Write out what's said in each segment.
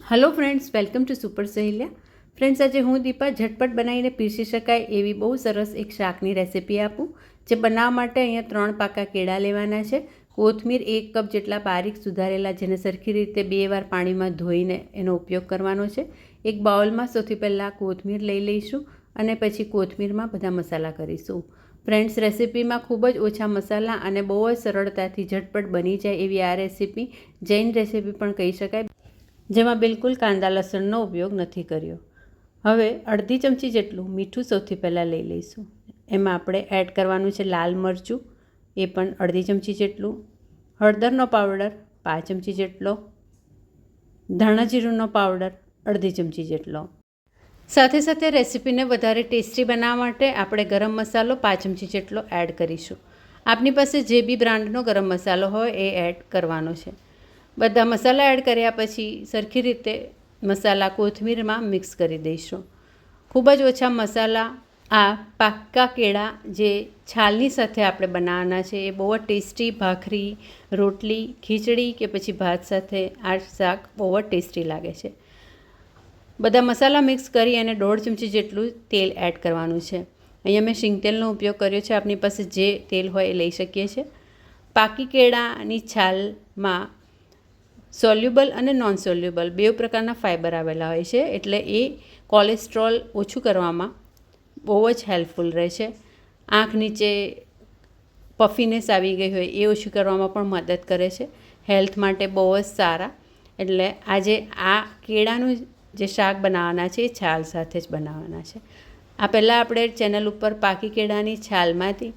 Hello friends, welcome to super Saheliya. Friends, आज हूँ दीपा झटपट बनाવીને પીરસી શકાય એવી બહુ સરસ એક શાકની રેસીપી આપું। જે બનાવવા માટે અહીંયા 3 પાકા કેળા લેવાના છે, કોથમીર 1 કપ જેટલા બારીક સુધારેલા, જેને સરખી રીતે 2 વાર પાણીમાં ધોઈને એનો ઉપયોગ કરવાનો છે। એક બાઉલમાં સૌથી પહેલાં કોથમીર લઈ લઈશું અને પછી કોથમીરમાં બધા મસાલા કરીશું। ફ્રેન્ડ્સ, રેસીપીમાં ખૂબ જ ઓછા મસાલા અને બહુ જ સરળતાથી ઝટપટ બની જાય એવી આ રેસીપી જૈન રેસીપી પણ કહી શકાય, જેમાં બિલકુલ કાંદા લસણનો ઉપયોગ નથી કર્યો। હવે અડધી ચમચી જેટલું મીઠું સૌથી પહેલાં લઈ લઈશું। એમાં આપણે એડ કરવાનું છે લાલ મરચું, એ પણ અડધી ચમચી જેટલું, હળદરનો પાવડર 5 ચમચી જેટલો, ધાણા જીરુંનો પાવડર અડધી ચમચી જેટલો। સાથે સાથે રેસીપીને વધારે ટેસ્ટી બનાવવા માટે આપણે ગરમ મસાલો 5 ચમચી જેટલો એડ કરીશું। આપની પાસે જે બી બ્રાન્ડનો ગરમ મસાલો હોય એ એડ કરવાનો છે। બધા મસાલા એડ કર્યા પછી સરખી રીતે મસાલા કોથમીરમાં મિક્સ કરી દઈશું। ખૂબ જ ઓછા મસાલા આ પાકા કેળા જે છાલની સાથે આપણે બનાવવાના છે, એ બહુ જ ટેસ્ટી ભાખરી, રોટલી, ખીચડી કે પછી ભાત સાથે આ શાક બહુ જ ટેસ્ટી લાગે છે। બધા મસાલા મિક્સ કરી અને 1.5 ચમચી જેટલું તેલ એડ કરવાનું છે। અહીંયા મેં શીંગ તેલનો ઉપયોગ કર્યો છે, આપની પાસે જે તેલ હોય એ લઈ શકીએ છીએ। પાકી કેળાની છાલમાં સોલ્યુબલ અને નોન સોલ્યુબલ બે પ્રકારના ફાઇબર આવેલા હોય છે, એટલે એ કોલેસ્ટ્રોલ ઓછું કરવામાં બહુ જ હેલ્પફુલ રહે છે। આંખ નીચે પફીનેસ આવી ગઈ હોય એ ઓછું કરવામાં પણ મદદ કરે છે, હેલ્થ માટે બહુ જ સારા। એટલે આજે આ કેળાનું જે શાક બનાવવાના છે એ છાલ સાથે જ બનાવવાના છે। આ પહેલાં આપણે ચેનલ ઉપર પાકી કેળાની છાલમાંથી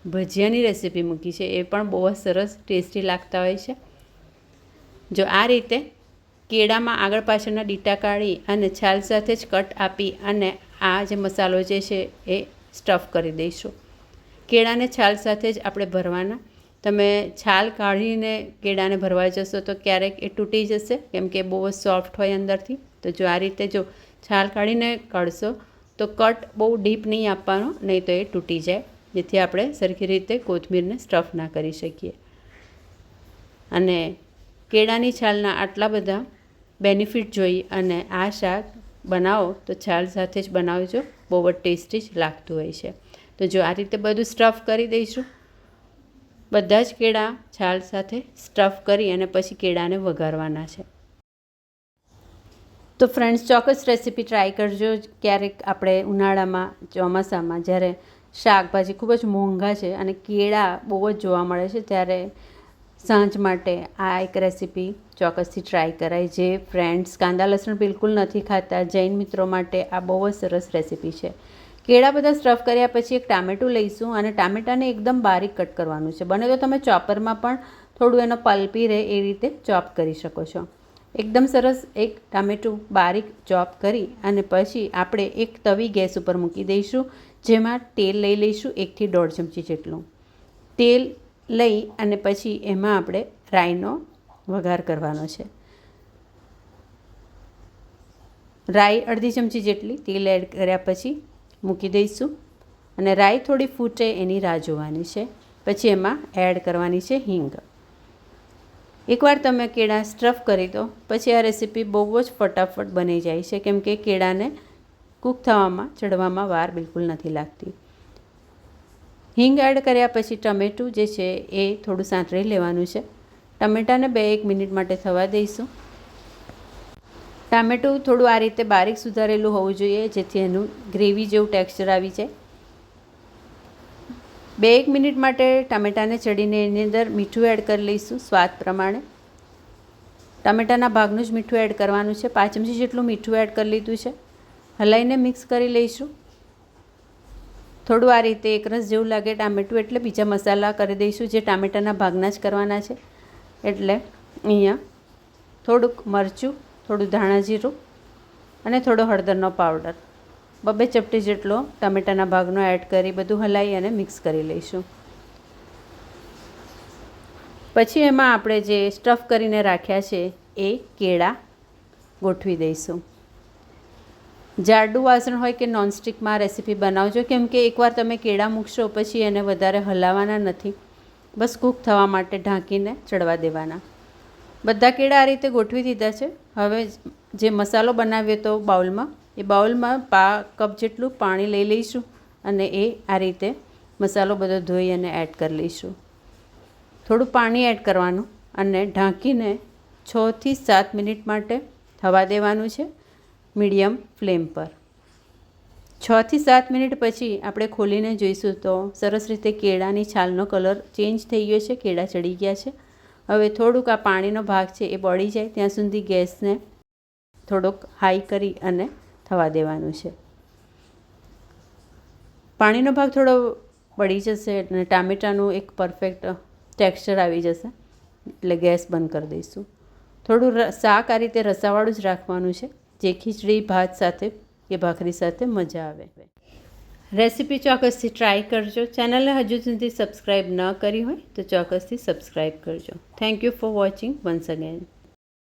ભજીયાની રેસીપી મૂકી છે, એ પણ બહુ જ સરસ ટેસ્ટી લાગતા હોય છે। જો આ રીતે કેળામાં આગળ પાછળના ડીટા કાઢી અને છાલ સાથે જ કટ આપી અને આ જે મસાલો જે છે એ સ્ટફ કરી દઈશું। કેળાને છાલ સાથે જ આપણે ભરવાના। તમે છાલ કાઢીને કેળાને ભરવા જશો તો ક્યારેક એ તૂટી જશે, કેમ કે બહુ જ સોફ્ટ હોય અંદરથી। તો જો આ રીતે જો છાલ કાઢીને કાઢશો તો કટ બહુ ડીપ નહીં આપવાનો, નહીં તો એ તૂટી જાય, જેથી આપણે સરખી રીતે કોથમીરને સ્ટફ ના કરી શકીએ। અને કેળાની છાલના આટલા બધા બેનિફિટ જોઈ અને આ શાક બનાવો તો છાલ સાથે જ બનાવજો, બહુ જ ટેસ્ટી જ લાગતું હોય છે। તો જો આ રીતે બધું સ્ટફ કરી દઈશું, બધા જ કેળા છાલ સાથે સ્ટફ કરી અને પછી કેળાને વઘારવાના છે। તો ફ્રેન્ડ્સ, ચોક્કસ રેસીપી ટ્રાય કરજો। ક્યારેક આપણે ઉનાળામાં, ચોમાસામાં જ્યારે શાકભાજી ખૂબ જ મોંઘા છે અને કેળા બહુ જ જોવા મળે છે, ત્યારે સાંજ માટે આ એક રેસીપી ચોક્કસથી ટ્રાય કરાય। જે ફ્રેન્ડ્સ કાંદા લસણ બિલકુલ નથી ખાતા, જૈન મિત્રો માટે આ બહુ જ સરસ રેસીપી છે। કેળા બધા સ્ટફ કર્યા પછી એક ટામેટું લઈશું અને ટામેટાને એકદમ બારીક કટ કરવાનું છે। બને તો તમે ચોપરમાં પણ થોડું એનો પલ્પી રહે એ રીતે ચોપ કરી શકો છો। એકદમ સરસ એક ટામેટું બારીક ચોપ કરી અને પછી આપણે એક તવી ગેસ ઉપર મૂકી દઈશું, જેમાં તેલ લઈ લઈશું 1 થી 1.5 ચમચી જેટલું। તેલ લઈ અને પછી એમાં આપણે રાઈનો વઘાર કરવાનો છે। રાઈ અડધી ચમચી જેટલી તેલ એડ કર્યા પછી મૂકી દઈશું અને રાઈ થોડી ફૂટે એની રાહ જોવાની છે। પછી એમાં એડ કરવાની છે હિંગ। એકવાર તમે કેળા સ્ટફ કરી દો પછી આ રેસીપી બહુ જ ફટાફટ બની જાય છે, કેમ કે કેળાને કૂક થવામાં, ચડવામાં વાર બિલકુલ નથી લાગતી। હિંગ એડ કર્યા પછી ટમેટું જે છે એ થોડું સાંતળી લેવાનું છે। ટમેટાને 2-1 મિનિટ માટે થવા દઈશું। ટામેટું થોડું આ રીતે બારીક સુધારેલું હોવું જોઈએ, જેથી એનું ગ્રેવી જેવું ટેક્સચર આવી જાય। 2-1 મિનિટ માટે ટામેટાને ચડીને એની અંદર મીઠું એડ કરી લઈશું સ્વાદ પ્રમાણે। ટામેટાના ભાગનું જ મીઠું એડ કરવાનું છે। 5 ચમચી જેટલું મીઠું એડ કરી લીધું છે। હલાઈને મિક્સ કરી લઈશું। થોડું આ રીતે એકરસ જેવું લાગે ટામેટું એટલે બીજા મસાલા કરી દઈશું, જે ટામેટાના ભાગના જ કરવાના છે। એટલે અહીંયા થોડુંક મરચું, થોડું ધાણા જીરું અને થોડો હળદરનો પાવડર 2 ચપટી જેટલો ટામેટાના ભાગનો એડ કરી બધું હલાવી અને મિક્સ કરી લઈશું। પછી એમાં આપણે જે સ્ટફ કરીને રાખ્યા છે એ કેળા ગોઠવી દઈશું। જાડું વાસણ હોય કે નોનસ્ટિકમાં રેસીપી બનાવજો, કેમ કે એકવાર તમે કેળા મૂકશો પછી એને વધારે હલાવવાના નથી, બસ કૂક થવા માટે ઢાંકીને ચડવા દેવાના। બધા કેળા આ રીતે ગોઠવી દીધા છે। હવે જે મસાલો બનાવ્યો હતો બાઉલમાં, એ બાઉલમાં 1 કપ જેટલું પાણી લઈ લઈશું અને એ આ રીતે મસાલો બધો ધોઈ અને એડ કરી લઈશું. થોડું પાણી એડ કરવાનું અને ઢાંકીને 6 થી 7 મિનિટ માટે થવા દેવાનું છે મીડિયમ ફ્લેમ પર. 6 થી 7 મિનિટ પછી આપણે ખોલીને જોઈશું તો સરસ રીતે કેળાની છાલનો કલર ચેન્જ થઈ ગયો છે, કેળા ચડી ગયા છે. હવે થોડુંક આ પાણીનો ભાગ છે એ બળી જાય ત્યાં સુધી ગેસને થોડોક હાઈ કરી અને થવા દેવાનું છે. પાણીનો ભાગ થોડો બળી જશે અને ટામેટાનું એક પરફેક્ટ ટેક્સચર આવી જશે એટલે ગેસ બંધ કરી દઈશું. થોડું શાક આ રીતે રસાવાળું જ રાખવાનું છે, જે ખીચડી ભાત સાથે કે ભાખરી સાથે મજા આવે. રેસીપી ચોક્કસથી ટ્રાય કરજો. ચેનલને હજુ સુધી સબસ્ક્રાઈબ ન કરી હોય તો ચોક્કસથી સબસ્ક્રાઈબ કરજો. Thank you for watching once again.